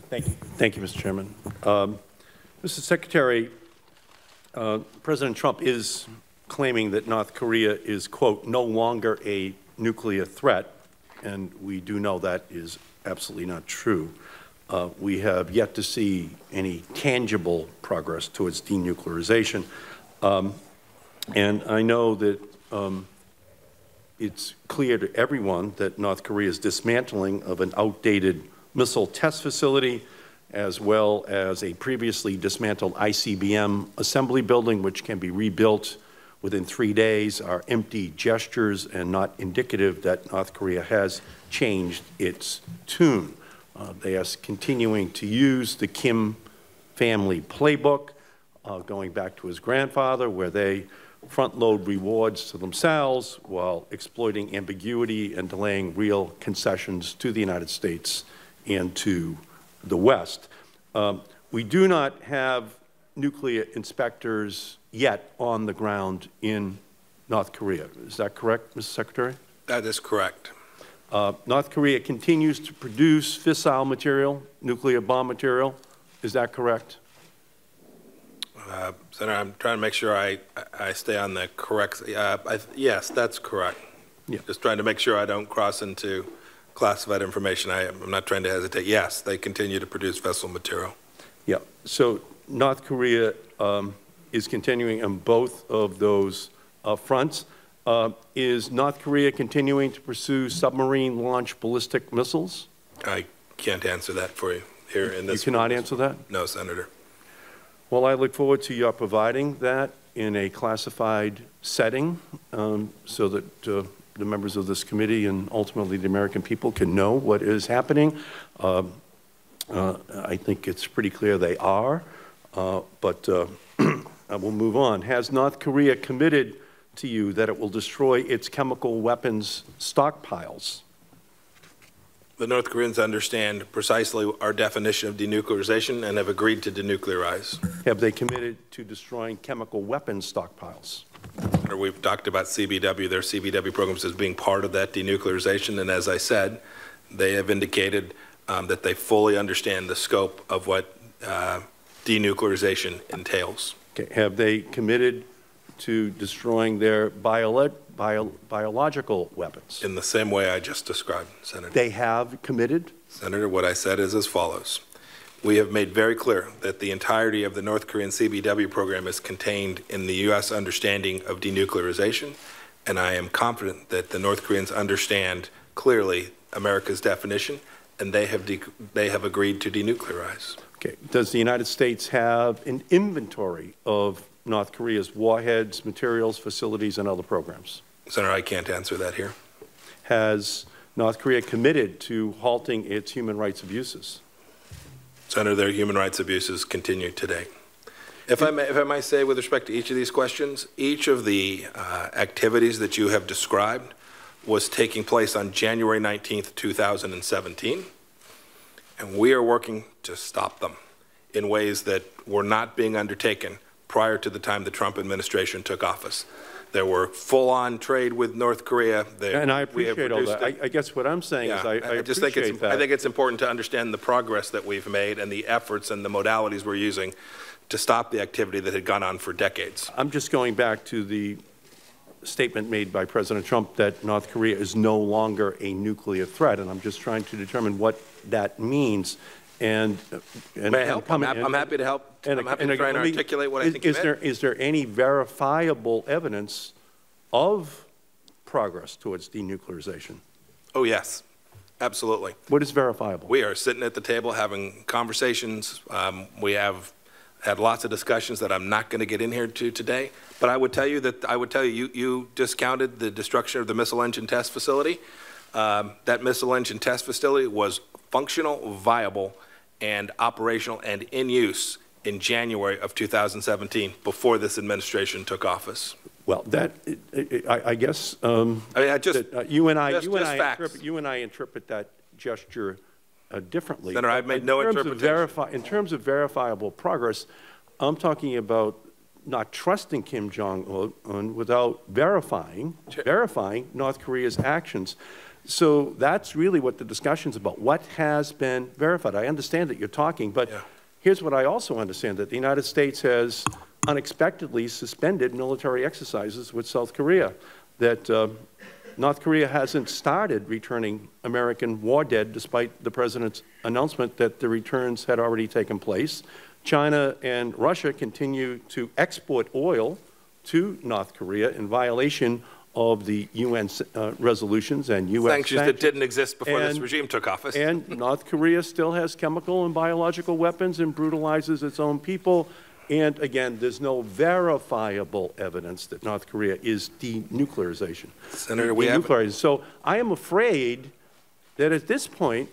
Thank you, Mr. Chairman. Mr. Secretary, President Trump is claiming that North Korea is, quote, no longer a nuclear threat, and we do know that is absolutely not true. We have yet to see any tangible progress towards denuclearization. And I know that it's clear to everyone that North Korea's dismantling of an outdated missile test facility, as well as a previously dismantled ICBM assembly building, which can be rebuilt within 3 days, are empty gestures and not indicative that North Korea has changed its tune. They are continuing to use the Kim family playbook, going back to his grandfather, where they front-load rewards to themselves while exploiting ambiguity and delaying real concessions to the United States and to the West. We do not have nuclear inspectors yet on the ground in North Korea. Is that correct, Mr. Secretary? That is correct. North Korea continues to produce fissile material, nuclear bomb material. Is that correct? Senator, I'm trying to make sure I stay on the correct. Yes, that's correct. Yeah. Just trying to make sure I don't cross into classified information. I'm not trying to hesitate. Yes, they continue to produce fissile material. Yeah. So North Korea is continuing on both of those fronts. Is North Korea continuing to pursue submarine-launched ballistic missiles? I can't answer that for you here in this. You cannot answer that? No, Senator. Well, I look forward to your providing that in a classified setting so that the members of this committee and ultimately the American people can know what is happening. I think it's pretty clear they are, but I will move on. Has North Korea committed to you that it will destroy its chemical weapons stockpiles? The North Koreans understand precisely our definition of denuclearization and have agreed to denuclearize. Have they committed to destroying chemical weapons stockpiles? We've talked about CBW, their CBW programs as being part of that denuclearization, and as I said, they have indicated that they fully understand the scope of what denuclearization entails. Okay. Have they committed to destroying their biological weapons? In the same way I just described, Senator. They have committed? Senator, what I said is as follows. We have made very clear that the entirety of the North Korean CBW program is contained in the U.S. understanding of denuclearization, and I am confident that the North Koreans understand clearly America's definition, and they have agreed to denuclearize. Okay. Does the United States have an inventory of North Korea's warheads, materials, facilities, and other programs? Senator, I can't answer that here. Has North Korea committed to halting its human rights abuses? Senator, their human rights abuses continue today. If I may say, with respect to each of these questions, each of the activities that you have described was taking place on January 19th, 2017, and we are working to stop them in ways that were not being undertaken prior to the time the Trump administration took office. There were full-on trade with North Korea. And I appreciate all that. I guess what I'm saying is I just think it's important to understand the progress that we've made and the efforts and the modalities we're using to stop the activity that had gone on for decades. I'm just going back to the statement made by President Trump that North Korea is no longer a nuclear threat, and I'm just trying to determine what that means. May I help? I'm happy to help. I'm happy to try and articulate what I think you meant. Is there any verifiable evidence of progress towards denuclearization? Oh, yes, absolutely. What is verifiable? We are sitting at the table having conversations. We have had lots of discussions that I'm not going to get in here to today. But I would tell you that you discounted the destruction of the missile engine test facility. That missile engine test facility was functional, viable, and operational and in use in January of 2017, before this administration took office. Well, I guess you and I interpret that gesture differently. Senator, I've made no interpretation. In terms of verifiable progress, I'm talking about not trusting Kim Jong-un without verifying North Korea's actions. So that's really what the discussion's about. What has been verified? I understand that you're talking, but here's what I also understand, that the United States has unexpectedly suspended military exercises with South Korea, that North Korea hasn't started returning American war dead, despite the President's announcement that the returns had already taken place. China and Russia continue to export oil to North Korea in violation of the UN resolutions and U.S. sanctions that didn't exist before this regime took office. And North Korea still has chemical and biological weapons and brutalizes its own people. And again, there's no verifiable evidence that North Korea is denuclearization. Senator, we have... So I am afraid that at this point,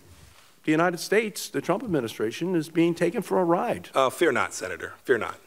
the United States, the Trump administration, is being taken for a ride. Fear not, Senator. Fear not.